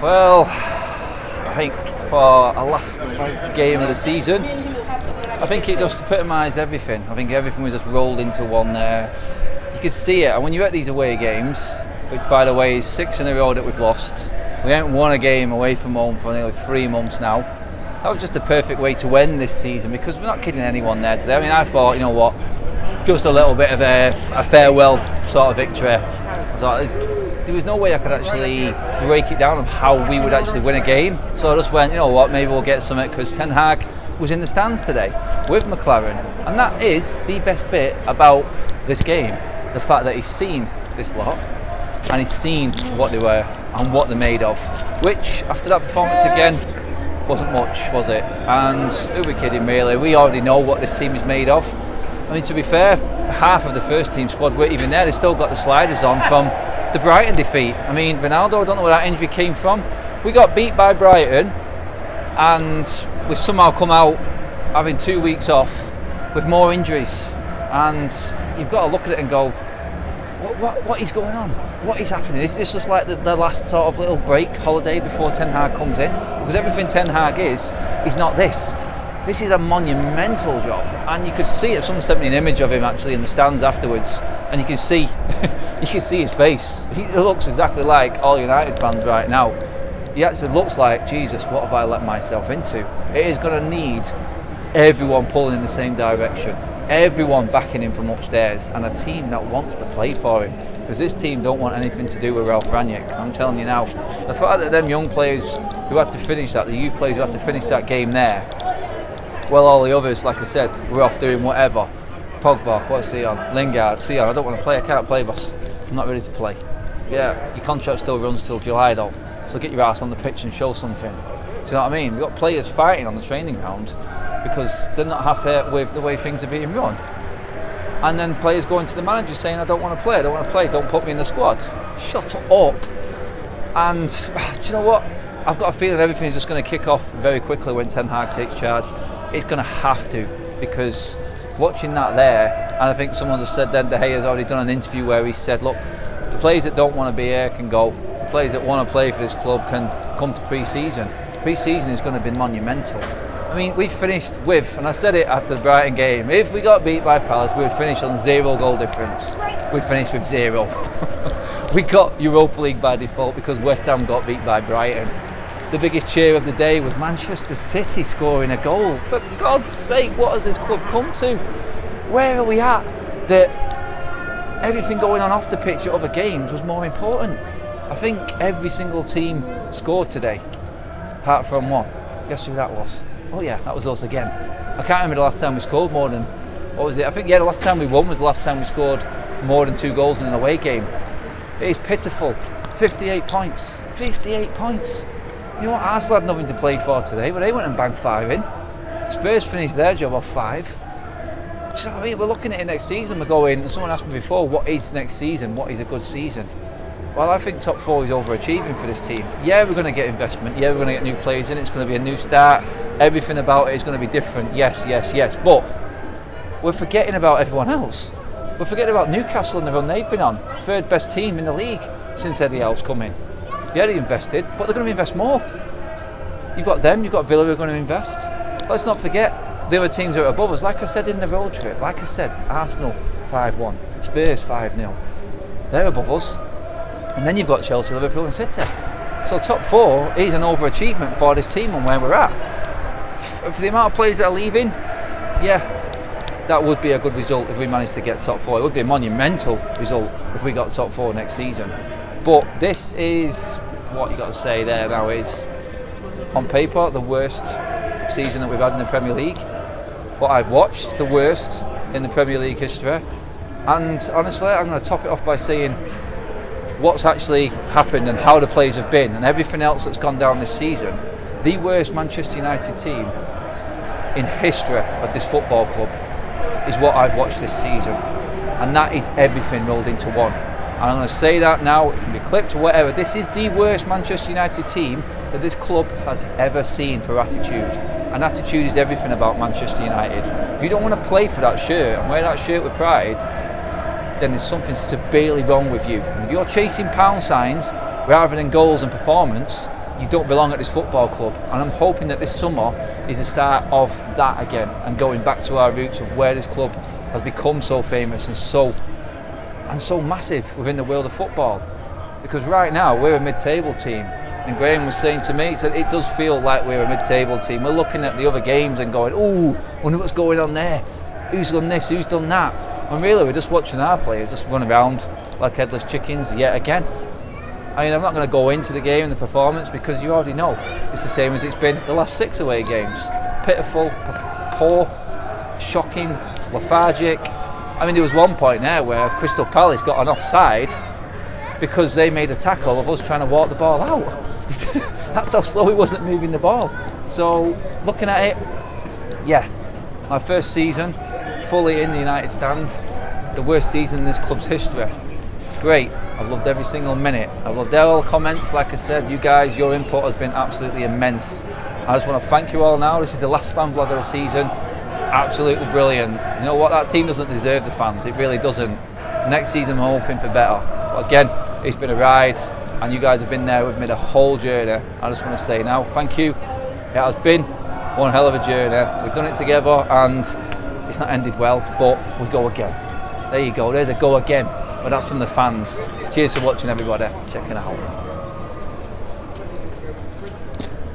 Well, I think for a last game of the season, I think it just epitomised everything. I think everything was just rolled into one there. You could see it, and when you're at these away games, which by the way is 6 in a row that we've lost, we haven't won a game away from home for nearly 3 months now. That was just the perfect way to end this season, because we're not kidding anyone there today. I mean, I thought, you know what, just a little bit of a farewell sort of victory. So there was no way I could actually break it down of how we would actually win a game. So I just went, you know what, maybe we'll get something, because Ten Hag was in the stands today with McLaren. And that is the best bit about this game, the fact that he's seen this lot and he's seen what they were and what they're made of, which after that performance again wasn't much, was it? And who are we kidding really? We already know what this team is made of. I mean, to be fair, half of the first team squad weren't even there. They still got the sliders on from the Brighton defeat. I mean, Ronaldo, I don't know where that injury came from. We got beat by Brighton and we've somehow come out having 2 weeks off with more injuries. And you've got to look at it and go, what is going on? What is happening? Is this just like the last sort of little break holiday before Ten Hag comes in? Because everything Ten Hag is not this. This is a monumental job, and you could see it. Someone sent me an image of him actually in the stands afterwards, and you can see his face. He looks exactly like all United fans right now. He actually looks like, Jesus, what have I let myself into? It is going to need everyone pulling in the same direction, everyone backing him from upstairs, and a team that wants to play for him. Because this team don't want anything to do with Ralph Rangnick. I'm telling you now, the fact that them young players who had to finish that, the youth players who had to finish that game there, well, all the others, like I said, we're off doing whatever. Pogba, what's he on? Lingard, see on, I don't want to play, I can't play, boss. I'm not ready to play. Yeah, your contract still runs till July though, so get your ass on the pitch and show something. Do you know what I mean? We've got players fighting on the training ground because they're not happy with the way things are being run. And then players going to the manager saying, I don't want to play, don't put me in the squad. Shut up. And do you know what? I've got a feeling everything is just going to kick off very quickly when Ten Hag takes charge. It's going to have to, because watching that there, and I think someone just said then De Gea's already done an interview where he said, look, the players that don't want to be here can go. The players that want to play for this club can come to pre-season. Pre-season is going to be monumental. I mean, we finished with, and I said it after the Brighton game, if we got beat by Palace, we would finish on 0 goal difference. We finished with 0. We got Europa League by default because West Ham got beat by Brighton. The biggest cheer of the day was Manchester City scoring a goal. For God's sake, what has this club come to? Where are we at? That everything going on off the pitch at other games was more important. I think every single team scored today, apart from one. Guess who that was? Oh yeah, that was us again. I can't remember the last time we scored more than, what was it? I think, the last time we won was the last time we scored more than 2 goals in an away game. It is pitiful. 58 points. 58 points. You know what, Arsenal had nothing to play for today, but they went and banged 5 in. Spurs finished their job off 5. Do you know what I mean? We're looking at it next season, we're going, and someone asked me before, what is next season? What is a good season? Well, I think top 4 is overachieving for this team. Yeah, we're going to get investment. Yeah, we're going to get new players in. It's going to be a new start. Everything about it is going to be different. Yes. But we're forgetting about everyone else. We're forgetting about Newcastle and the run they've been on. 3rd best team in the league since Eddie Howe's come in. Yeah, they invested, but they're going to invest more. You've got them, you've got Villa who are going to invest. Let's not forget the other teams that are above us. Like I said in the road trip, like I said, Arsenal 5-1, Spurs 5-0. They're above us. And then you've got Chelsea, Liverpool and City. So top 4 is an overachievement for this team and where we're at. For the amount of players that are leaving, yeah, that would be a good result if we managed to get top 4. It would be a monumental result if we got top 4 next season. But this is what you got to say there now is, on paper, the worst season that we've had in the Premier League. What I've watched, the worst in the Premier League history. And honestly, I'm going to top it off by saying what's actually happened and how the players have been and everything else that's gone down this season. The worst Manchester United team in history of this football club is what I've watched this season. And that is everything rolled into one. And I'm going to say that now, it can be clipped or whatever. This is the worst Manchester United team that this club has ever seen for attitude. And attitude is everything about Manchester United. If you don't want to play for that shirt and wear that shirt with pride, then there's something severely wrong with you. And if you're chasing pound signs rather than goals and performance, you don't belong at this football club. And I'm hoping that this summer is the start of that again, and going back to our roots of where this club has become so famous and so massive within the world of football. Because right now we're a mid-table team, and Graham was saying to me, he said, it does feel like we're a mid-table team. We're looking at the other games and going, ooh, wonder what's going on there, who's done this, who's done that, and really we're just watching our players just run around like headless chickens yet again. I mean, I'm not going to go into the game and the performance, because you already know it's the same as it's been the last 6 away games. Pitiful, poor, shocking, lethargic. I mean, there was one point there where Crystal Palace got an offside because they made a tackle of us trying to walk the ball out. That's how slow he wasn't moving the ball. So, looking at it, yeah, my first season fully in the United stand, the worst season in this club's history. It's great. I've loved every single minute. I've loved all the comments. Like I said, you guys, your input has been absolutely immense. I just want to thank you all now. This is the last fan vlog of the season. Absolutely brilliant. You know what? That team doesn't deserve the fans. It really doesn't. Next season, I'm hoping for better. But again, it's been a ride, and you guys have been there with me the whole journey. I just want to say now, thank you. It has been one hell of a journey. We've done it together, and it's not ended well, but we go again. There you go. There's a go again. But that's from the fans. Cheers for watching, everybody. Checking out.